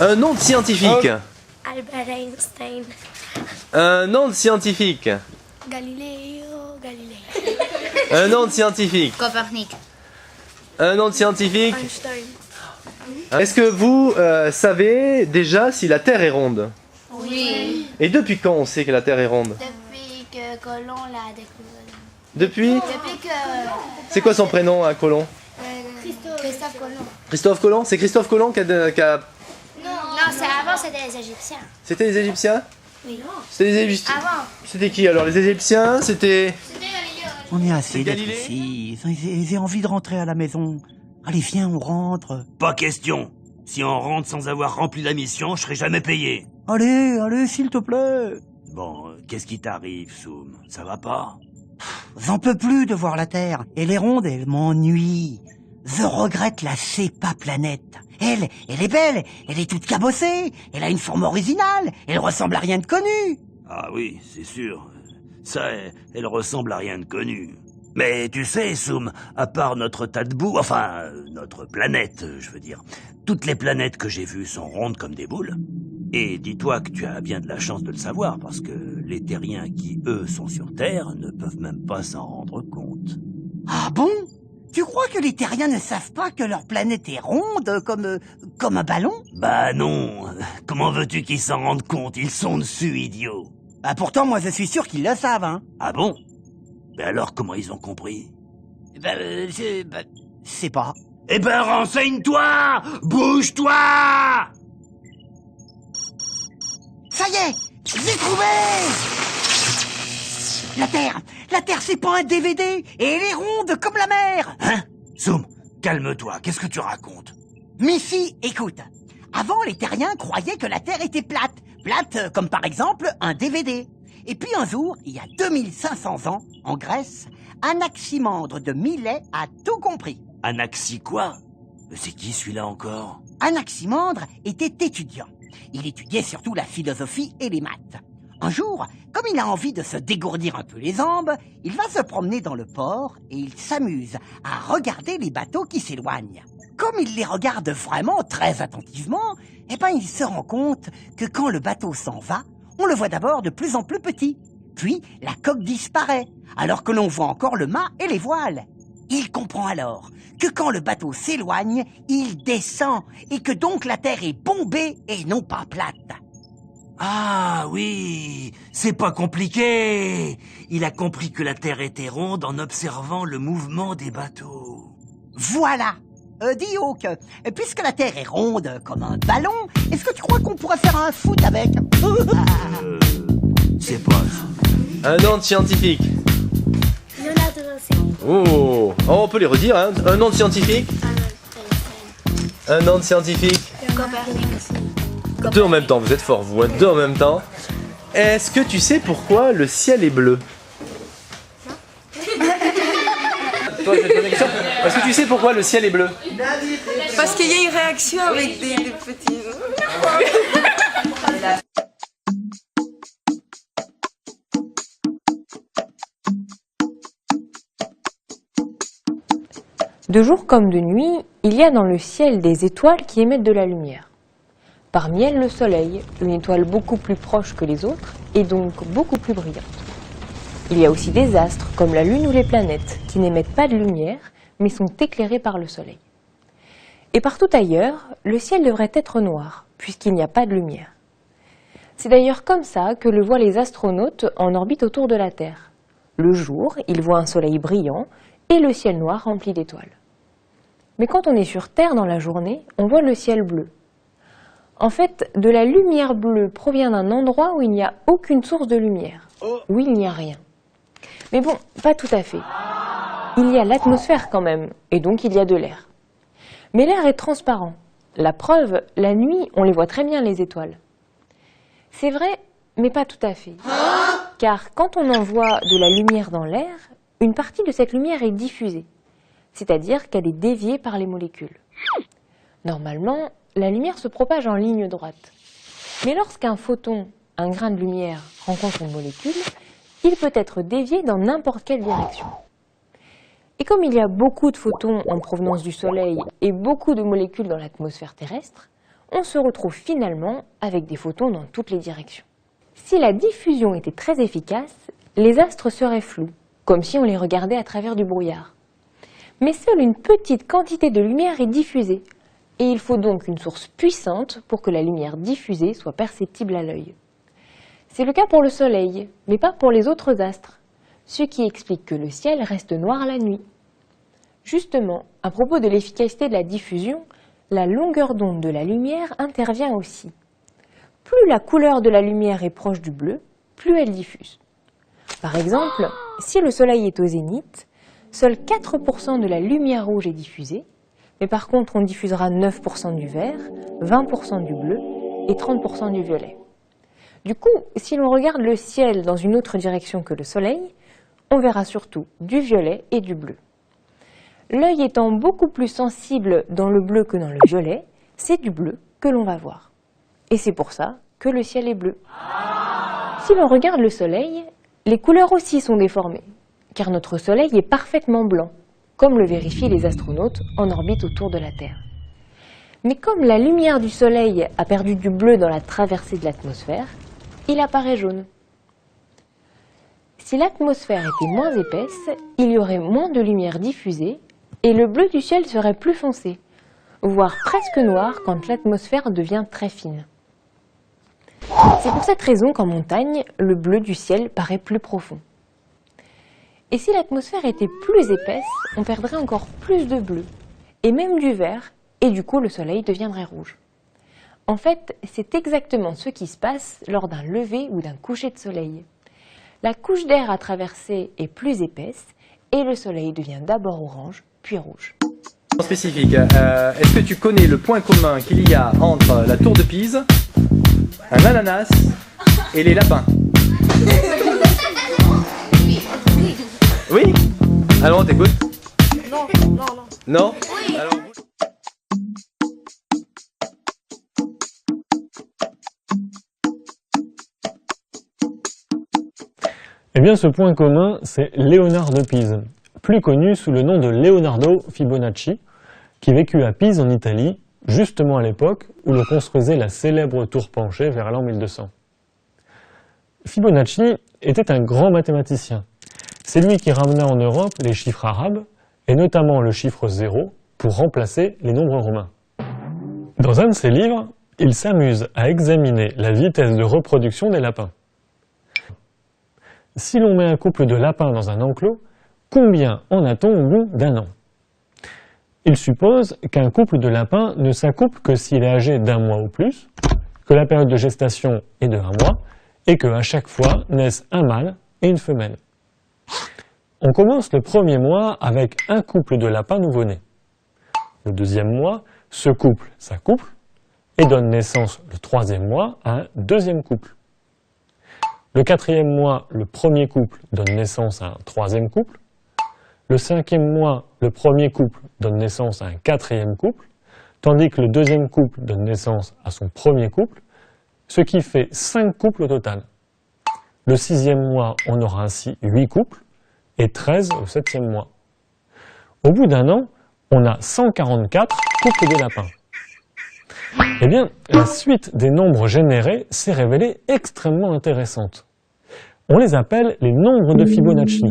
Un nom de scientifique. Albert Einstein. Un nom de scientifique. Galileo Galilei. Un nom de scientifique. Copernic. Un nom de scientifique. Einstein. Est-ce que vous savez déjà si la Terre est ronde? Oui. Et depuis quand on sait que la Terre est ronde? Depuis que Colomb l'a découvert. Depuis? Depuis que C'est quoi son prénom, hein, Colomb? Christophe Colomb. Christophe Colomb? C'est Christophe Colomb qui a... Non, c'est avant, c'était les Égyptiens. C'était les Égyptiens? Oui. C'était les Égyptiens. Avant. C'était qui alors? Les Égyptiens? C'était... C'était Galilée. On est assez C'est d'être Galilée ici. J'ai envie de rentrer à la maison. Allez, viens, on rentre. Pas question. Si on rentre sans avoir rempli la mission, je serai jamais payé. Allez, allez, s'il te plaît. Bon, qu'est-ce qui t'arrive, Soum? Ça va pas? J'en peux plus de voir la Terre. Elle est ronde, elle m'ennuie. Je regrette la CEPA planète. Elle est belle, elle est toute cabossée, elle a une forme originale, elle ressemble à rien de connu. Ah oui, c'est sûr. Ça, elle ressemble à rien de connu. Mais tu sais, Soum, à part notre tas de boue, enfin, notre planète, je veux dire, toutes les planètes que j'ai vues sont rondes comme des boules. Et dis-toi que tu as bien de la chance de le savoir, parce que les terriens qui, eux, sont sur Terre ne peuvent même pas s'en rendre compte. Ah bon? Tu crois que les terriens ne savent pas que leur planète est ronde comme un ballon? Bah non, comment veux-tu qu'ils s'en rendent compte? Ils sont dessus, idiots. Bah pourtant, moi je suis sûr qu'ils le savent, hein. Ah bon? Mais alors, comment ils ont compris? Je sais pas. Eh ben, renseigne-toi! Bouge-toi! Ça y est, j'ai trouvé! La Terre c'est pas un DVD, et elle est ronde comme la mer! Hein? Soum, calme-toi, qu'est-ce que tu racontes? Mais si, écoute, avant les terriens croyaient que la Terre était plate, comme par exemple un DVD. Et puis un jour, il y a 2500 ans, en Grèce, Anaximandre de Milet a tout compris. Anaxi quoi? C'est qui celui-là encore? Anaximandre était étudiant. Il étudiait surtout la philosophie et les maths. Un jour, comme il a envie de se dégourdir un peu les jambes, il va se promener dans le port et il s'amuse à regarder les bateaux qui s'éloignent. Comme il les regarde vraiment très attentivement, il se rend compte que quand le bateau s'en va, on le voit d'abord de plus en plus petit. Puis, la coque disparaît, alors que l'on voit encore le mât et les voiles. Il comprend alors que quand le bateau s'éloigne, il descend et que donc la Terre est bombée et non pas plate. Ah oui, c'est pas compliqué. Il a compris que la Terre était ronde en observant le mouvement des bateaux. Voilà. Dis Hawk, puisque la Terre est ronde comme un ballon, est-ce que tu crois qu'on pourrait faire un foot avec? C'est pas... Un nom de scientifique. Leonardo da Vinci. Oh, on peut les redire, hein. Un nom de scientifique. Un nom de scientifique. Copernic. Deux en même temps, vous êtes forts, vous, hein. Deux en même temps. Est-ce que tu sais pourquoi le ciel est bleu? Toi, je vais te poser la question. Est-ce que tu sais pourquoi le ciel est bleu? Parce qu'il y a une réaction avec des petits... De jour comme de nuit, il y a dans le ciel des étoiles qui émettent de la lumière. Parmi elles, le Soleil, une étoile beaucoup plus proche que les autres et donc beaucoup plus brillante. Il y a aussi des astres, comme la Lune ou les planètes, qui n'émettent pas de lumière, mais sont éclairés par le Soleil. Et partout ailleurs, le ciel devrait être noir, puisqu'il n'y a pas de lumière. C'est d'ailleurs comme ça que le voient les astronautes en orbite autour de la Terre. Le jour, ils voient un soleil brillant et le ciel noir rempli d'étoiles. Mais quand on est sur Terre dans la journée, on voit le ciel bleu. En fait, de la lumière bleue provient d'un endroit où il n'y a aucune source de lumière, où il n'y a rien. Mais bon, pas tout à fait. Il y a l'atmosphère quand même, et donc il y a de l'air. Mais l'air est transparent. La preuve, la nuit, on les voit très bien les étoiles. C'est vrai, mais pas tout à fait. Car quand on envoie de la lumière dans l'air, une partie de cette lumière est diffusée, c'est-à-dire qu'elle est déviée par les molécules. Normalement, la lumière se propage en ligne droite. Mais lorsqu'un photon, un grain de lumière, rencontre une molécule, il peut être dévié dans n'importe quelle direction. Et comme il y a beaucoup de photons en provenance du Soleil et beaucoup de molécules dans l'atmosphère terrestre, on se retrouve finalement avec des photons dans toutes les directions. Si la diffusion était très efficace, les astres seraient flous, comme si on les regardait à travers du brouillard. Mais seule une petite quantité de lumière est diffusée, et il faut donc une source puissante pour que la lumière diffusée soit perceptible à l'œil. C'est le cas pour le Soleil, mais pas pour les autres astres, ce qui explique que le ciel reste noir la nuit. Justement, à propos de l'efficacité de la diffusion, la longueur d'onde de la lumière intervient aussi. Plus la couleur de la lumière est proche du bleu, plus elle diffuse. Par exemple, si le Soleil est au zénith, seuls 4% de la lumière rouge est diffusée, mais par contre on diffusera 9% du vert, 20% du bleu et 30% du violet. Du coup, si l'on regarde le ciel dans une autre direction que le Soleil, on verra surtout du violet et du bleu. L'œil étant beaucoup plus sensible dans le bleu que dans le violet, c'est du bleu que l'on va voir. Et c'est pour ça que le ciel est bleu. Si l'on regarde le Soleil, les couleurs aussi sont déformées, car notre Soleil est parfaitement blanc, comme le vérifient les astronautes en orbite autour de la Terre. Mais comme la lumière du Soleil a perdu du bleu dans la traversée de l'atmosphère, il apparaît jaune. Si l'atmosphère était moins épaisse, il y aurait moins de lumière diffusée et le bleu du ciel serait plus foncé, voire presque noir quand l'atmosphère devient très fine. C'est pour cette raison qu'en montagne, le bleu du ciel paraît plus profond. Et si l'atmosphère était plus épaisse, on perdrait encore plus de bleu, et même du vert, et du coup le soleil deviendrait rouge. En fait, c'est exactement ce qui se passe lors d'un lever ou d'un coucher de soleil. La couche d'air à traverser est plus épaisse, et le soleil devient d'abord orange, puis rouge. Spécifique, est-ce que tu connais le point commun qu'il y a entre la tour de Pise, un ananas et les lapins? Oui. Alors on t'écoute? Non. Non? Alors, Eh bien, ce point commun, c'est Léonard de Pise, plus connu sous le nom de Leonardo Fibonacci, qui vécut à Pise en Italie, justement à l'époque où l'on construisait la célèbre tour penchée vers l'an 1200. Fibonacci était un grand mathématicien. C'est lui qui ramena en Europe les chiffres arabes, et notamment le chiffre 0, pour remplacer les nombres romains. Dans un de ses livres, il s'amuse à examiner la vitesse de reproduction des lapins. Si l'on met un couple de lapins dans un enclos, combien en a-t-on au bout d'un an? Il suppose qu'un couple de lapins ne s'accouple que s'il est âgé d'un mois ou plus, que la période de gestation est de 1 mois, et qu'à chaque fois naissent un mâle et une femelle. On commence le premier mois avec un couple de lapins nouveau-nés. Le deuxième mois, ce couple s'accouple et donne naissance le troisième mois à un deuxième couple. Le quatrième mois, le premier couple donne naissance à un troisième couple. Le cinquième mois, le premier couple donne naissance à un quatrième couple, tandis que le deuxième couple donne naissance à son premier couple, ce qui fait 5 couples au total. Le sixième mois, on aura ainsi 8 couples, et 13 au septième mois. Au bout d'un an, on a 144 couples de lapins. Eh bien, la suite des nombres générés s'est révélée extrêmement intéressante. On les appelle les nombres de Fibonacci.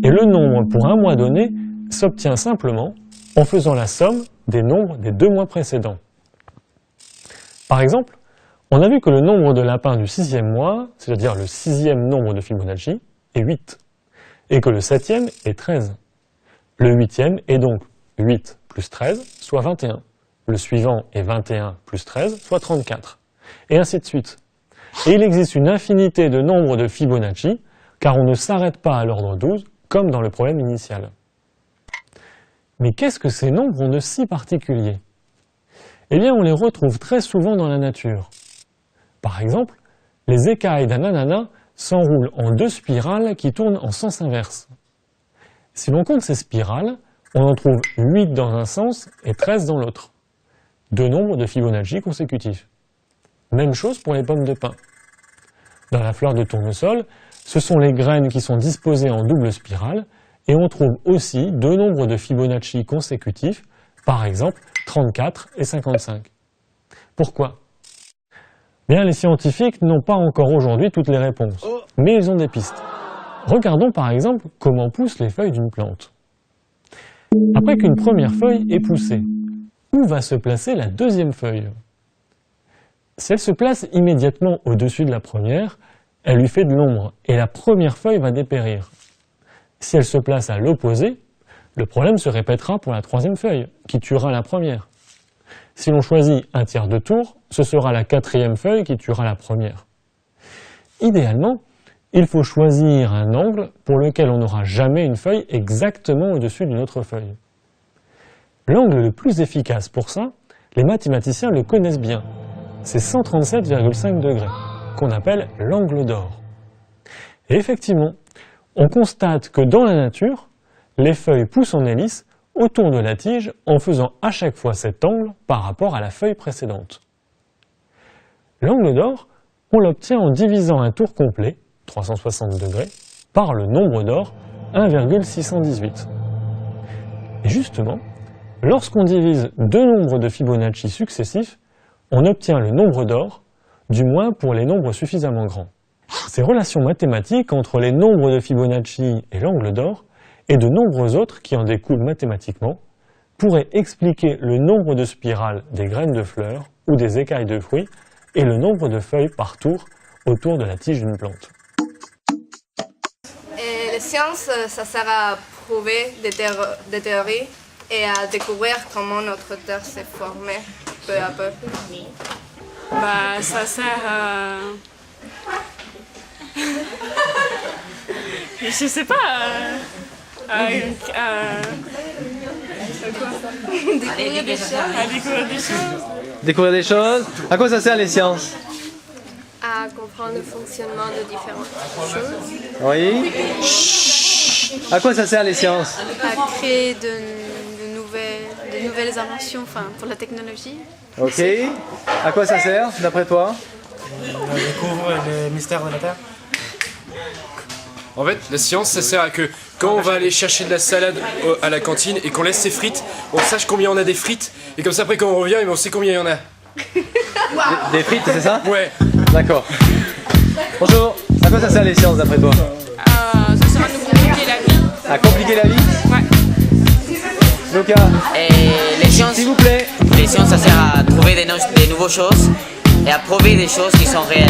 Et le nombre pour un mois donné s'obtient simplement en faisant la somme des nombres des 2 mois précédents. Par exemple, on a vu que le nombre de lapins du 6e mois, c'est-à-dire le 6e nombre de Fibonacci, est 8, et que le 7e est 13. Le 8e est donc 8 plus 13, soit 21. Le suivant est 21 plus 13, soit 34. Et ainsi de suite. Et il existe une infinité de nombres de Fibonacci, car on ne s'arrête pas à l'ordre 12, comme dans le problème initial. Mais qu'est-ce que ces nombres ont de si particulier? Eh bien, on les retrouve très souvent dans la nature. Par exemple, les écailles d'un ananas s'enroulent en 2 spirales qui tournent en sens inverse. Si l'on compte ces spirales, on en trouve 8 dans un sens et 13 dans l'autre. 2 nombres de Fibonacci consécutifs. Même chose pour les pommes de pin. Dans la fleur de tournesol, ce sont les graines qui sont disposées en double spirale, et on trouve aussi 2 nombres de Fibonacci consécutifs, par exemple 34 et 55. Pourquoi? Bien, les scientifiques n'ont pas encore aujourd'hui toutes les réponses, mais ils ont des pistes. Regardons par exemple comment poussent les feuilles d'une plante. Après qu'une première feuille est poussée, où va se placer la deuxième feuille? Si elle se place immédiatement au-dessus de la première, elle lui fait de l'ombre et la première feuille va dépérir. Si elle se place à l'opposé, le problème se répétera pour la troisième feuille, qui tuera la première. Si l'on choisit un tiers de tour, ce sera la quatrième feuille qui tuera la première. Idéalement, il faut choisir un angle pour lequel on n'aura jamais une feuille exactement au-dessus d'une autre feuille. L'angle le plus efficace pour ça, les mathématiciens le connaissent bien. C'est 137,5 degrés, qu'on appelle l'angle d'or. Et effectivement, on constate que dans la nature, les feuilles poussent en hélice autour de la tige en faisant à chaque fois cet angle par rapport à la feuille précédente. L'angle d'or, on l'obtient en divisant un tour complet, 360 degrés, par le nombre d'or, 1,618. Et justement, lorsqu'on divise deux nombres de Fibonacci successifs, on obtient le nombre d'or, du moins pour les nombres suffisamment grands. Ces relations mathématiques entre les nombres de Fibonacci et l'angle d'or, et de nombreux autres qui en découlent mathématiquement, pourraient expliquer le nombre de spirales des graines de fleurs ou des écailles de fruits et le nombre de feuilles par tour autour de la tige d'une plante. Et la science, ça sert à prouver des théories et à découvrir comment notre Terre s'est formée peu à peu. Bah, ça sert à... Je sais pas... Découvrir des choses. À découvrir des choses. Découvrir des choses. À quoi ça sert les sciences? À comprendre le fonctionnement de différentes choses. Oui. À quoi ça sert les sciences? À créer de nouvelles inventions, enfin, pour la technologie. Ok. À quoi ça sert, d'après toi? On découvre le mystère de la Terre. En fait, la science, ça sert à que quand on va aller chercher de la salade à la cantine et qu'on laisse ses frites, on sache combien on a des frites, et comme ça après quand on revient, on sait combien il y en a. Des frites, c'est ça? Ouais. D'accord. Bonjour. À quoi ça sert les sciences, d'après toi? Ça sert à nous compliquer la vie. À compliquer la vie? Ouais. Lucas. Et les sciences, s'il vous plaît. Les sciences, ça sert à trouver des nouvelles choses et à prouver des choses qui sont réelles.